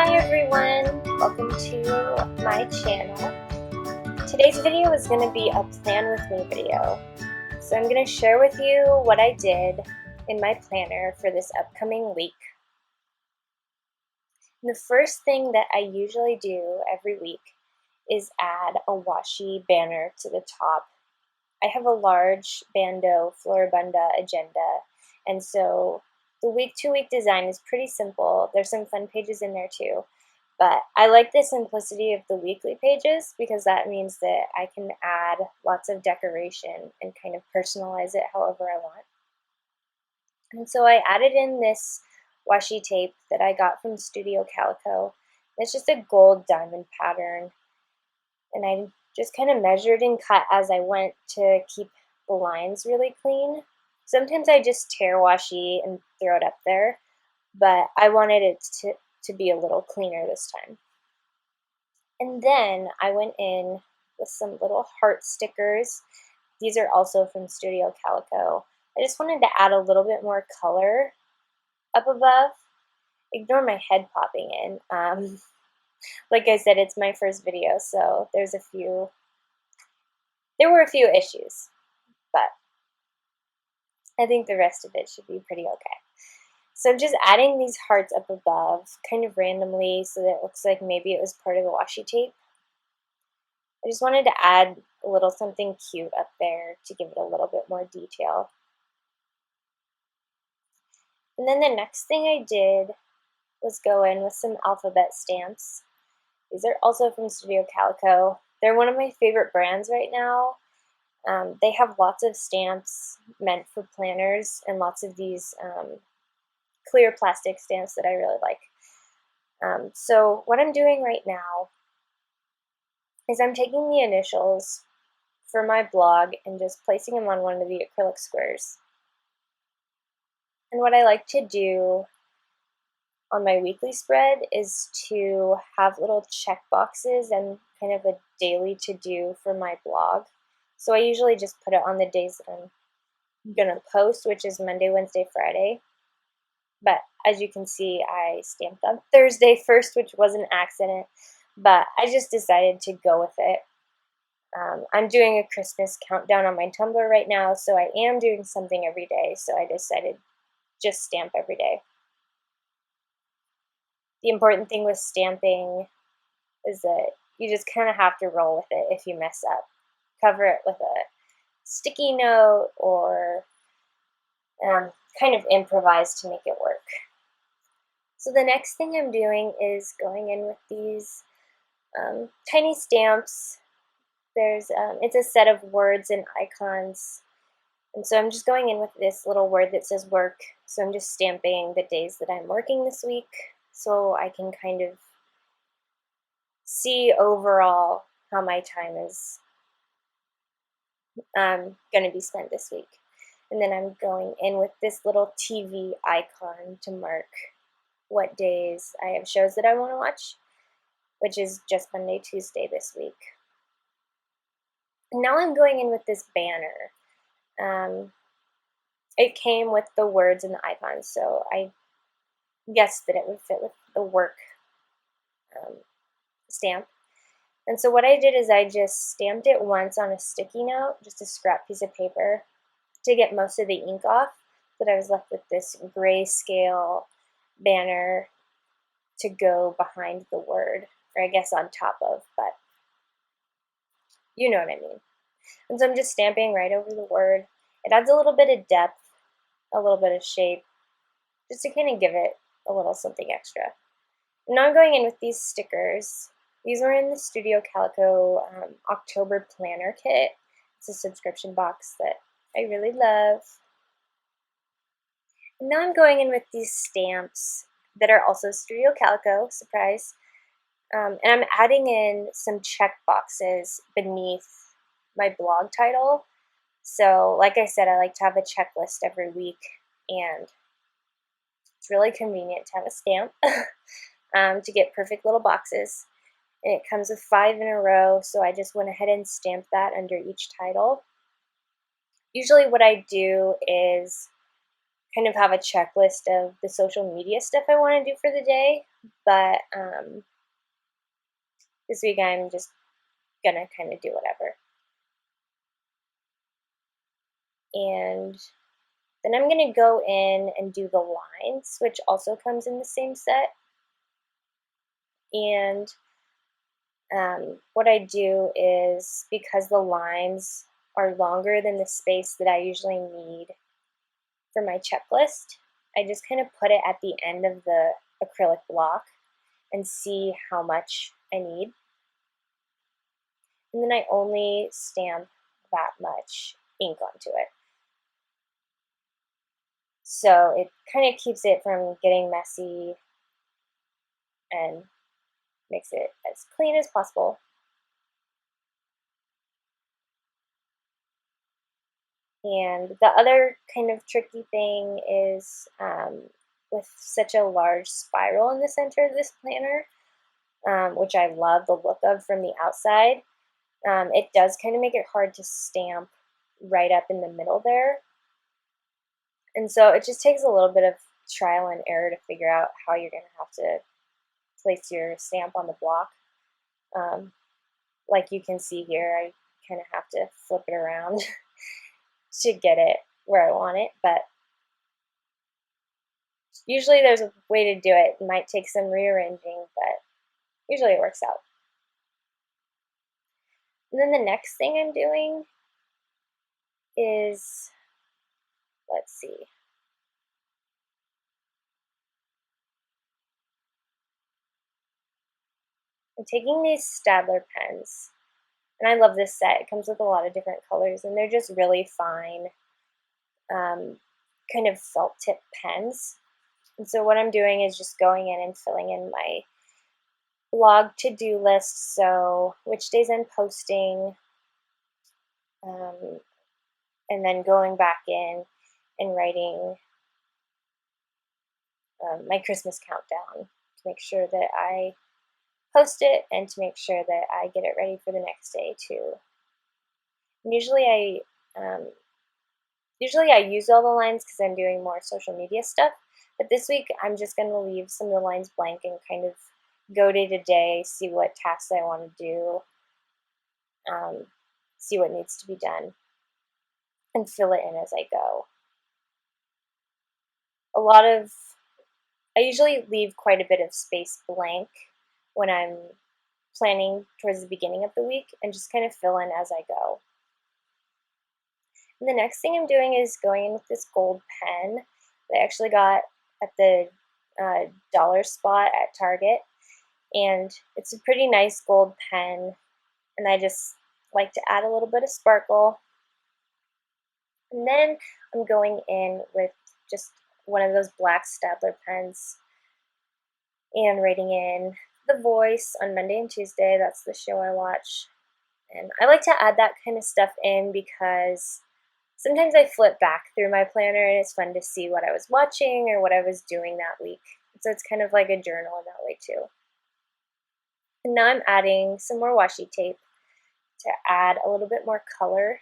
Hi everyone, welcome to my channel. Today's video is going to be a plan with me video. So I'm going to share with you what I did in my planner for this upcoming week. And the first thing that I usually do every week is add a washi banner to the top. I have a large Bando Florabunda Agenda, and so the week-to-week design is pretty simple. There's some fun pages in there too, but I like the simplicity of the weekly pages because that means that I can add lots of decoration and kind of personalize it however I want. And so I added in this washi tape that I got from Studio Calico. It's just a gold diamond pattern, and I just kind of measured and cut as I went to keep the lines really clean. Sometimes I just tear washi and throw it up there, but I wanted it to be a little cleaner this time. And then I went in with some little heart stickers. These are also from Studio Calico. I just wanted to add a little bit more color up above. Ignore my head popping in. Like I said, it's my first video, so there were a few issues, but I think the rest of it should be pretty okay. So I'm just adding these hearts up above, kind of randomly, so that it looks like maybe it was part of the washi tape. I just wanted to add a little something cute up there to give it a little bit more detail. And then the next thing I did was go in with some alphabet stamps. These are also from Studio Calico. They're one of my favorite brands right now. They have lots of stamps meant for planners and lots of these clear plastic stamps that I really like. So what I'm doing right now is I'm taking the initials for my blog and just placing them on one of the acrylic squares. And what I like to do on my weekly spread is to have little check boxes and kind of a daily to-do for my blog. So I usually just put it on the days that I'm going to post, which is Monday, Wednesday, Friday. But as you can see, I stamped on Thursday first, which was an accident, but I just decided to go with it. I'm doing a Christmas countdown on my Tumblr right now, so I am doing something every day, so I decided just stamp every day. The important thing with stamping is that you just kind of have to roll with it if you mess up. Cover it with a sticky note or kind of improvise to make it work. So the next thing I'm doing is going in with these tiny stamps. It's a set of words and icons. And so I'm just going in with this little word that says work. So I'm just stamping the days that I'm working this week so I can kind of see overall how my time is going to be spent this week. And then I'm going in with this little TV icon to mark what days I have shows that I want to watch, which is just Monday, Tuesday this week. And now I'm going in with this banner. It came with the words and the icons, so I guessed that it would fit with the work stamp. And so what I did is I just stamped it once on a sticky note, just a scrap piece of paper, to get most of the ink off, but I was left with this grayscale banner to go behind the word, or I guess on top of, but you know what I mean. And so I'm just stamping right over the word. It adds a little bit of depth, a little bit of shape, just to kind of give it a little something extra. And now I'm going in with these stickers. These were in the Studio Calico October Planner Kit. It's a subscription box that I really love. And now I'm going in with these stamps that are also Studio Calico, surprise. And I'm adding in some check boxes beneath my blog title. So like I said, I like to have a checklist every week, and it's really convenient to have a stamp to get perfect little boxes. And it comes with 5 in a row, so I just went ahead and stamped that under each title. Usually what I do is kind of have a checklist of the social media stuff I want to do for the day, but this week I'm just gonna kind of do whatever. And then I'm gonna go in and do the lines, which also comes in the same set. And what I do is, because the lines are longer than the space that I usually need for my checklist, I just kind of put it at the end of the acrylic block and see how much I need. And then I only stamp that much ink onto it. So it kind of keeps it from getting messy and makes it as clean as possible. And the other kind of tricky thing is with such a large spiral in the center of this planner, which I love the look of from the outside, it does kind of make it hard to stamp right up in the middle there. And so it just takes a little bit of trial and error to figure out how you're going to have to place your stamp on the block. Like you can see here, I kind of have to flip it around to get it where I want it, but usually there's a way to do it. It might take some rearranging, but usually it works out. And then the next thing I'm doing is, let's see, I'm taking these Stadler pens, and I love this set. It comes with a lot of different colors, and they're just really fine, kind of felt tip pens. And so what I'm doing is just going in and filling in my blog to-do list, so which days I'm posting, and then going back in and writing my Christmas countdown to make sure that I post it and to make sure that I get it ready for the next day too. And usually I use all the lines because I'm doing more social media stuff, but this week I'm just going to leave some of the lines blank and kind of go day to day, see what tasks I want to do, see what needs to be done, and fill it in as I go. I usually leave quite a bit of space blank when I'm planning towards the beginning of the week and just kind of fill in as I go. And the next thing I'm doing is going in with this gold pen that I actually got at the dollar spot at Target. And it's a pretty nice gold pen, and I just like to add a little bit of sparkle. And then I'm going in with just one of those black Stadler pens and writing in The Voice on Monday and Tuesday. That's the show I watch. And I like to add that kind of stuff in because sometimes I flip back through my planner and it's fun to see what I was watching or what I was doing that week. So it's kind of like a journal in that way too. And now I'm adding some more washi tape to add a little bit more color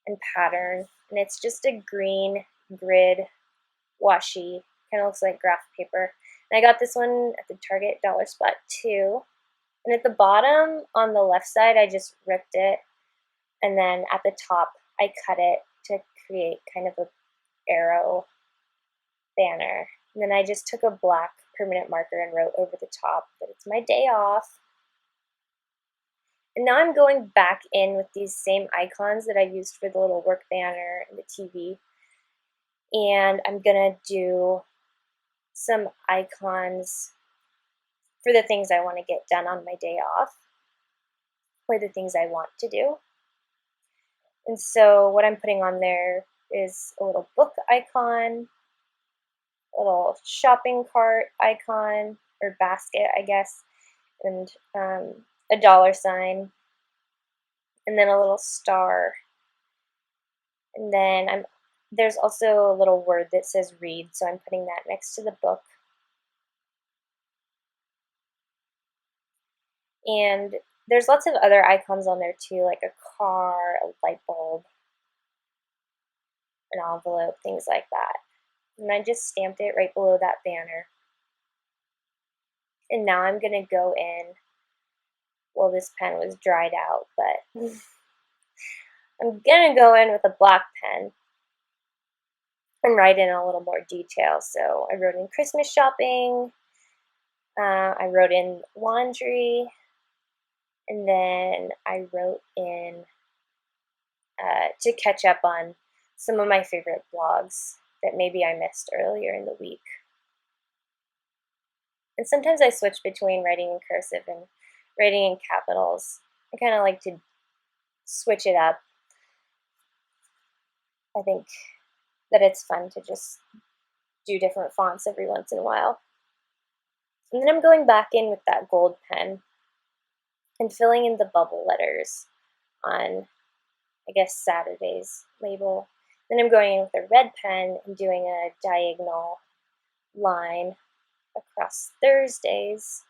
and pattern. And it's just a green grid washi, kind of looks like graph paper. And I got this one at the Target dollar spot too. And at the bottom on the left side, I just ripped it. And then at the top, I cut it to create kind of a arrow banner. And then I just took a black permanent marker and wrote over the top that it's my day off. And now I'm going back in with these same icons that I used for the little work banner and the TV. And I'm gonna do some icons for the things I want to get done on my day off, or the things I want to do. And so what I'm putting on there is a little book icon, a little shopping cart icon, or basket, I guess, and a dollar sign, and then a little star. And then there's also a little word that says read, so I'm putting that next to the book. And there's lots of other icons on there too, like a car, a light bulb, an envelope, things like that. And I just stamped it right below that banner. And now I'm going to go in, well, this pen was dried out, but I'm going to go in with a black pen and write in a little more detail. So I wrote in Christmas shopping, I wrote in laundry, and then I wrote in to catch up on some of my favorite blogs that maybe I missed earlier in the week. And sometimes I switch between writing in cursive and writing in capitals. I kind of like to switch it up. I think that it's fun to just do different fonts every once in a while. And then I'm going back in with that gold pen and filling in the bubble letters on, I guess, Saturday's label. Then I'm going in with a red pen and doing a diagonal line across Thursday's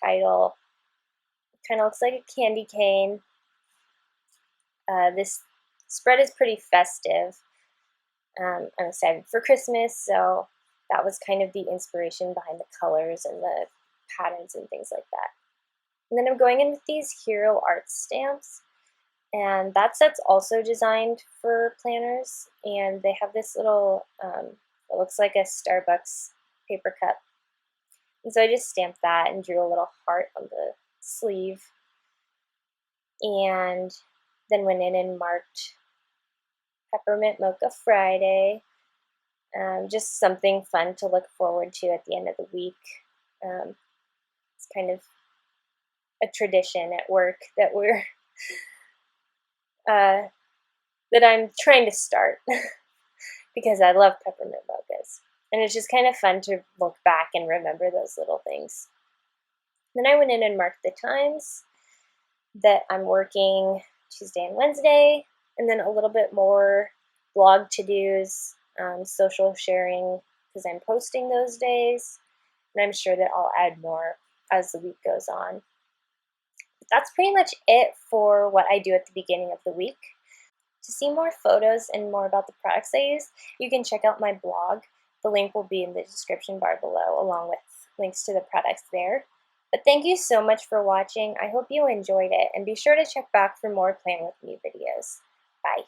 title. It kind of looks like a candy cane. This spread is pretty festive. I'm excited for Christmas, so that was kind of the inspiration behind the colors and the patterns and things like that. And then I'm going in with these Hero Art stamps, and that set's also designed for planners, and they have this little, it looks like a Starbucks paper cup. And so I just stamped that and drew a little heart on the sleeve, and then went in and marked Peppermint Mocha Friday. Just something fun to look forward to at the end of the week. It's kind of a tradition at work that we're that I'm trying to start because I love peppermint mochas, and it's just kind of fun to look back and remember those little things. Then I went in and marked the times that I'm working Tuesday and Wednesday, and then a little bit more blog to-dos, social sharing, because I'm posting those days, and I'm sure that I'll add more as the week goes on. But that's pretty much it for what I do at the beginning of the week. To see more photos and more about the products I use, you can check out my blog. The link will be in the description bar below, along with links to the products there. But thank you so much for watching. I hope you enjoyed it, and be sure to check back for more Plan With Me videos. Bye.